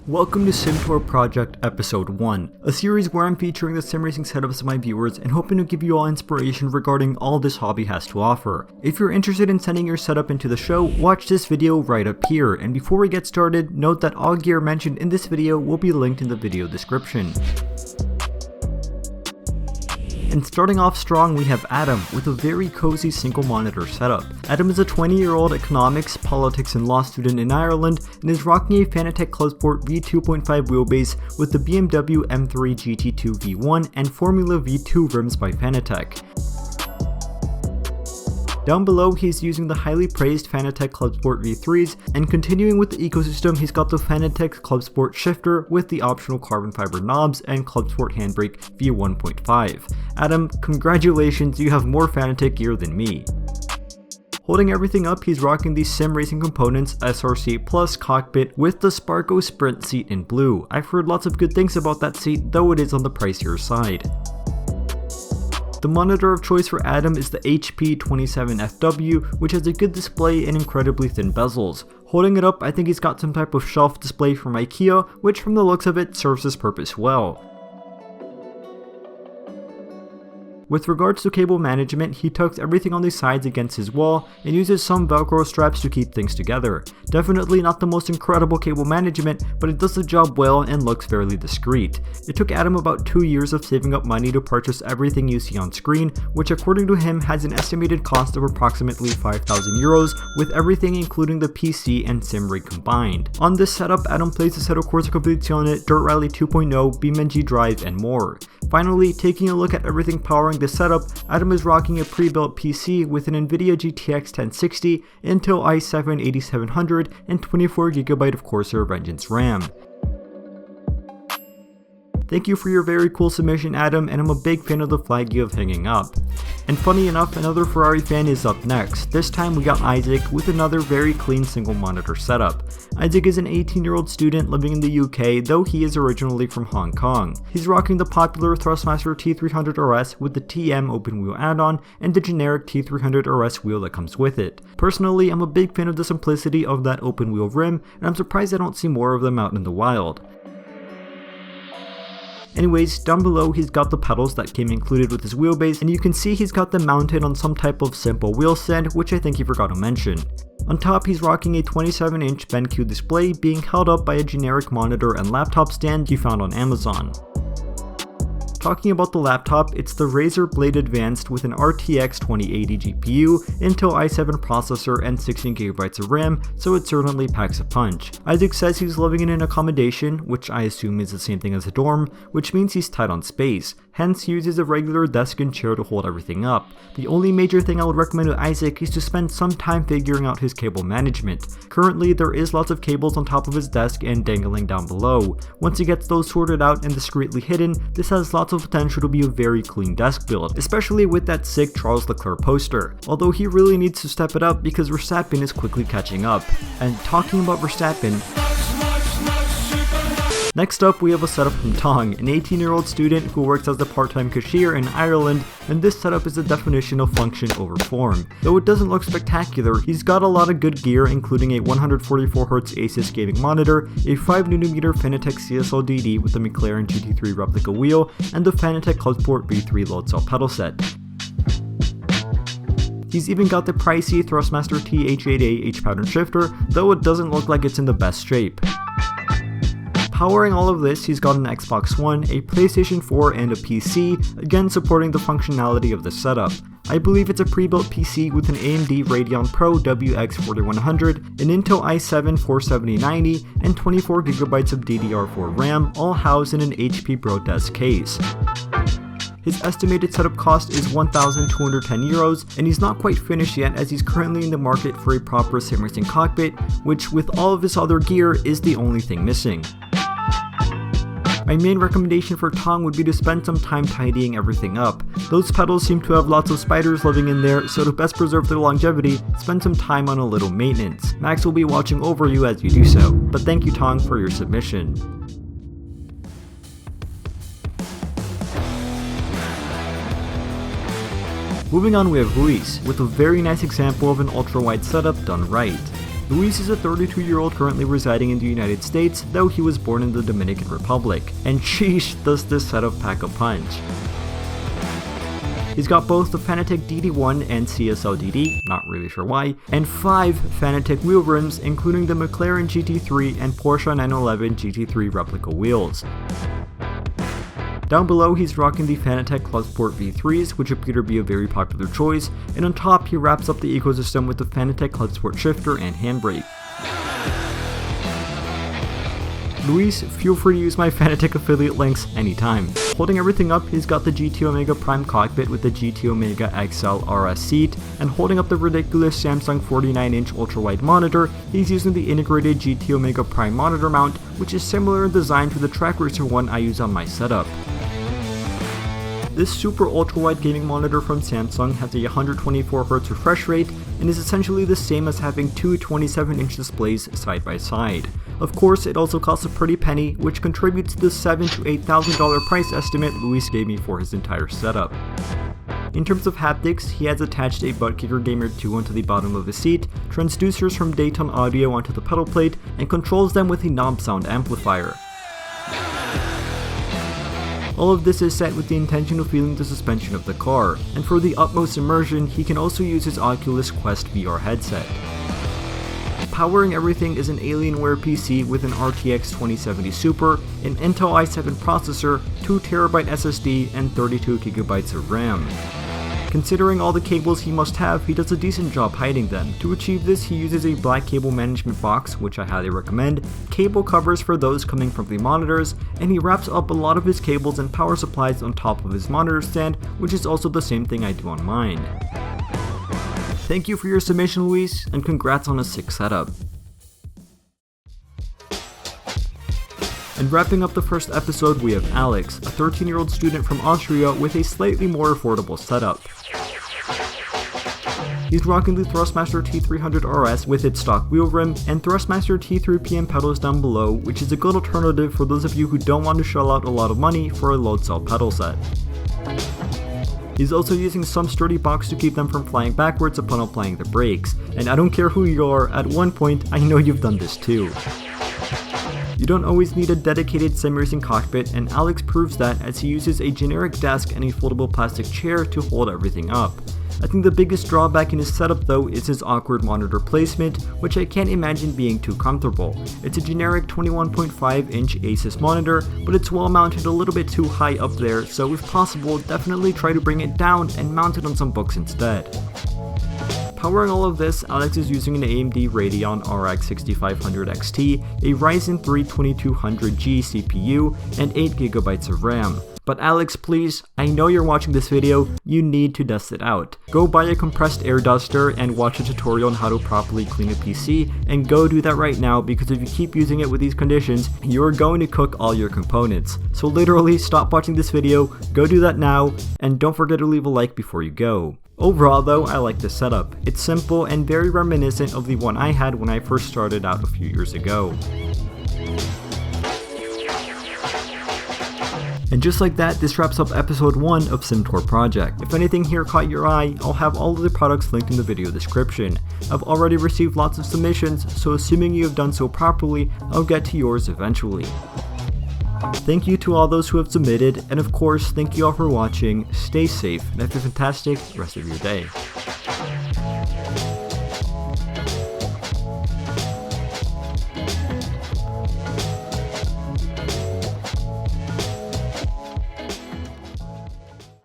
Welcome to SimTour Project Episode 1, a series where I'm featuring the sim racing setups of my viewers and hoping to give you all inspiration regarding all this hobby has to offer. If you're interested in sending your setup into the show, watch this video right up here, and before we get started, note that all gear mentioned in this video will be linked in the video description. And starting off strong, we have Adam with a very cozy single monitor setup. Adam is a 20-year-old economics, politics and law student in Ireland and is rocking a Fanatec Clubsport V2.5 wheelbase with the BMW M3 GT2 V1 and Formula V2 rims by Fanatec. Down below, he's using the highly praised Fanatec Clubsport V3s, and continuing with the ecosystem, he's got the Fanatec Clubsport shifter with the optional carbon fiber knobs and Clubsport handbrake via 1.5. Adam, congratulations, you have more Fanatec gear than me. Holding everything up, he's rocking the sim racing components SRC Plus cockpit with the Sparko Sprint seat in blue. I've heard lots of good things about that seat, though it is on the pricier side. The monitor of choice for Adam is the HP 27FW, which has a good display and incredibly thin bezels. Holding it up, I think he's got some type of shelf display from IKEA, which from the looks of it serves his purpose well. With regards to cable management, he tucks everything on the sides against his wall and uses some Velcro straps to keep things together. Definitely not the most incredible cable management, but it does the job well and looks fairly discreet. It took Adam about 2 years of saving up money to purchase everything you see on screen, which according to him has an estimated cost of approximately 5,000 euros, with everything including the PC and sim rig combined. On this setup, Adam plays Assetto Corsa Competizione, Dirt Rally 2.0, BeamNG Drive, and more. Finally, taking a look at everything powering this setup, Adam is rocking a pre-built PC with an NVIDIA GTX 1060, Intel i7 8700, and 24GB of Corsair Vengeance RAM. Thank you for your very cool submission, Adam, and I'm a big fan of the flag you have hanging up. And funny enough, another Ferrari fan is up next. This time we got Isaac with another very clean single monitor setup. Isaac is an 18-year-old student living in the UK, though he is originally from Hong Kong. He's rocking the popular Thrustmaster T300 RS with the TM open wheel add-on and the generic T300 RS wheel that comes with it. Personally, I'm a big fan of the simplicity of that open wheel rim, and I'm surprised I don't see more of them out in the wild. Anyways, down below he's got the pedals that came included with his wheelbase, and you can see he's got them mounted on some type of simple wheel stand, which I think he forgot to mention. On top, he's rocking a 27-inch BenQ display being held up by a generic monitor and laptop stand you found on Amazon. Talking about the laptop, it's the Razer Blade Advanced with an RTX 2080 GPU, Intel i7 processor, and 16GB of RAM, so it certainly packs a punch. Isaac says he's living in an accommodation, which I assume is the same thing as a dorm, which means he's tight on space, hence he uses a regular desk and chair to hold everything up. The only major thing I would recommend to Isaac is to spend some time figuring out his cable management. Currently, there is lots of cables on top of his desk and dangling down below. Once he gets those sorted out and discreetly hidden, this has lots of potential to be a very clean desk build, especially with that sick Charles Leclerc poster. Although he really needs to step it up because Verstappen is quickly catching up. And talking about Verstappen, next up we have a setup from Tong, an 18-year-old student who works as a part-time cashier in Ireland, and this setup is the definition of function over form. Though it doesn't look spectacular, he's got a lot of good gear including a 144Hz Asus gaming monitor, a 5mm Fanatec CSL DD with the McLaren GT3 replica wheel, and the Fanatec Clubsport V3 load cell pedal set. He's even got the pricey Thrustmaster TH8A H-pattern shifter, though it doesn't look like it's in the best shape. Powering all of this, he's got an Xbox One, a PlayStation 4, and a PC, again supporting the functionality of the setup. I believe it's a pre-built PC with an AMD Radeon Pro WX 4100, an Intel i7 47090, and 24GB of DDR4 RAM, all housed in an HP ProDesk case. His estimated setup cost is 1,210 euros, and he's not quite finished yet as he's currently in the market for a proper sim racing cockpit, which with all of his other gear is the only thing missing. My main recommendation for Tong would be to spend some time tidying everything up. Those pedals seem to have lots of spiders living in there, so to best preserve their longevity, spend some time on a little maintenance. Max will be watching over you as you do so, but thank you Tong for your submission. Moving on, we have Luis, with a very nice example of an ultra-wide setup done right. Luis is a 32-year-old currently residing in the United States, though he was born in the Dominican Republic. And sheesh, does this setup pack a punch. He's got both the Fanatec DD1 and CSL DD, not really sure why, and 5 Fanatec wheel rims, including the McLaren GT3 and Porsche 911 GT3 replica wheels. Down below, he's rocking the Fanatec Clubsport V3s, which appear to be a very popular choice, and on top he wraps up the ecosystem with the Fanatec Clubsport shifter and handbrake. Luis, feel free to use my Fanatec affiliate links anytime. Holding everything up, he's got the GT Omega Prime cockpit with the GT Omega XL RS seat, and holding up the ridiculous Samsung 49-inch ultra-wide monitor, he's using the integrated GT Omega Prime monitor mount, which is similar in design to the Trak Racer one I use on my setup. This super ultra-wide gaming monitor from Samsung has a 124Hz refresh rate and is essentially the same as having two 27-inch displays side by side. Of course, it also costs a pretty penny, which contributes to the $7,000 to $8,000 price estimate Luis gave me for his entire setup. In terms of haptics, he has attached a Buttkicker Gamer 2 onto the bottom of his seat, transducers from Dayton Audio onto the pedal plate, and controls them with a knob sound amplifier. All of this is set with the intention of feeling the suspension of the car, and for the utmost immersion, he can also use his Oculus Quest VR headset. Powering everything is an Alienware PC with an RTX 2070 Super, an Intel i7 processor, 2TB SSD, and 32GB of RAM. Considering all the cables he must have, he does a decent job hiding them. To achieve this, he uses a black cable management box, which I highly recommend, cable covers for those coming from the monitors, and he wraps up a lot of his cables and power supplies on top of his monitor stand, which is also the same thing I do on mine. Thank you for your submission, Luis, and congrats on a sick setup. And wrapping up the first episode, we have Alex, a 13-year-old student from Austria with a slightly more affordable setup. He's rocking the Thrustmaster T300 RS with its stock wheel rim, and Thrustmaster T3PM pedals down below, which is a good alternative for those of you who don't want to shell out a lot of money for a load cell pedal set. He's also using some sturdy box to keep them from flying backwards upon applying the brakes, and I don't care who you are, at one point I know you've done this too. You don't always need a dedicated sim racing cockpit, and Alex proves that as he uses a generic desk and a foldable plastic chair to hold everything up. I think the biggest drawback in his setup though is his awkward monitor placement, which I can't imagine being too comfortable. It's a generic 21.5-inch Asus monitor, but it's well mounted a little bit too high up there, so if possible, definitely try to bring it down and mount it on some books instead. Powering all of this, Alex is using an AMD Radeon RX 6500 XT, a Ryzen 3 2200G CPU, and 8GB of RAM. But Alex, please, I know you're watching this video, you need to dust it out. Go buy a compressed air duster and watch a tutorial on how to properly clean a PC, and go do that right now, because if you keep using it with these conditions, you're going to cook all your components. So literally, stop watching this video, go do that now, and don't forget to leave a like before you go. Overall though, I like this setup. It's simple and very reminiscent of the one I had when I first started out a few years ago. And just like that, this wraps up episode 1 of SimTour Project. If anything here caught your eye, I'll have all of the products linked in the video description. I've already received lots of submissions, so assuming you have done so properly, I'll get to yours eventually. Thank you to all those who have submitted, and of course, thank you all for watching, stay safe, and have a fantastic rest of your day.